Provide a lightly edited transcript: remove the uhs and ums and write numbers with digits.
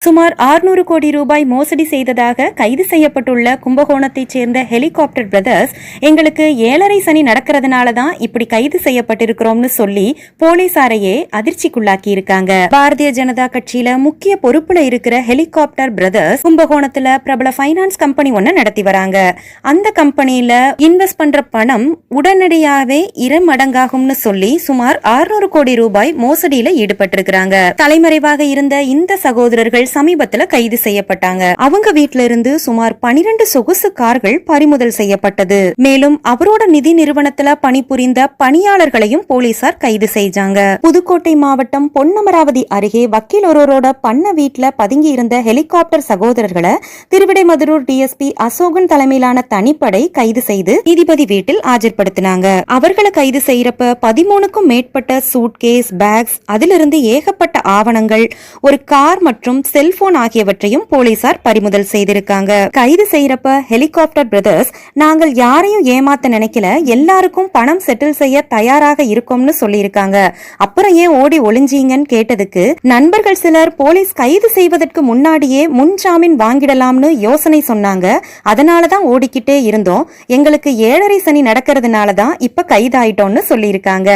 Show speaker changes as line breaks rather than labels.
சுமார் 600 கோடி ரூபாய் மோசடி செய்ததாக கைது செய்யப்பட்டுள்ள கும்பகோணத்தைச் சேர்ந்த ஹெலிகாப்டர் பிரதர்ஸ் எங்களுக்கு 7.5 சனி நடக்கிறதுனால தான் இப்படி கைது செய்யப்பட்டிருக்கிறோம்னு சொல்லி போலீசாரையே அதிர்ச்சிக்குள்ளாக்கி இருக்காங்க. பாரதிய ஜனதா கட்சியில முக்கிய பொறுப்புல இருக்கிற ஹெலிகாப்டர் பிரதர்ஸ் கும்பகோணத்துல பிரபல பைனான்ஸ் கம்பெனி ஒண்ணு நடத்தி வராங்க. அந்த கம்பெனியில இன்வெஸ்ட் பண்ற பணம் உடனடியாவே 2 மடங்காகும்னு சொல்லி சுமார் 600 கோடி ரூபாய் மோசடியில ஈடுபட்டிருக்கிறாங்க. தலைமறைவாக இருந்த இந்த சகோதரர்கள் சமீபத்துல கைது செய்யப்பட்டாங்க. அவங்க வீட்ல இருந்து சுமார் 12 சொகுசு கார்கள் பறிமுதல் செய்யப்பட்டது. மேலும் அவரோட நிதி நிறுவனத்துல பணிபுரிந்த பணியாளர்களையும் போலீசார் கைது செய்தாங்க. புதுக்கோட்டை மாவட்டம் பொன்னமராவதி அருகே வக்கீல் ஒருவரோட பண்ண வீட்ல பதுங்கி இருந்த ஹெலிகாப்டர் சகோதரர்களை திருவிடைமதுரூர் டிஎஸ்பி அசோகன் தலைமையிலான தனிப்படை கைது செய்து நீதிபதி வீட்டில் ஆஜர்படுத்தினாங்க. அவர்களை கைது செய்யறப்ப 13க்கும் மேற்பட்ட சூட்கேஸ், பேக்ஸ், அதிலிருந்து ஏகப்பட்ட ஆவணங்கள், ஒரு கார் மற்றும் செல்போன் ஆகியவற்றையும் போலீசார் பறிமுதல் செய்திருக்காங்க. கைது செய்யறப்ப ஹெலிகாப்டர் பிரதர்ஸ், நாங்கள் யாரையும் ஏமாத்த நினைக்கல, எல்லாருக்கும் பணம் செட்டில் செய்ய தயாராக இருக்கோம்னு சொல்லியிருக்காங்க. அப்புறம் ஏன் ஓடி ஒளிஞ்சீங்கன்னு கேட்டதுக்கு நண்பர்கள் சிலர் போலீஸ் கைது செய்வதற்கு முன்னாடியே முன்ஜாமீன் வாங்கிடலாம்னு யோசனை சொன்னாங்க. அதனாலதான் ஓடிக்கிட்டே இருந்தோம். எங்களுக்கு 7.5 சனி நடக்கிறதுனாலதான் இப்ப கைதாயிட்டோம்னு சொல்லியிருக்காங்க.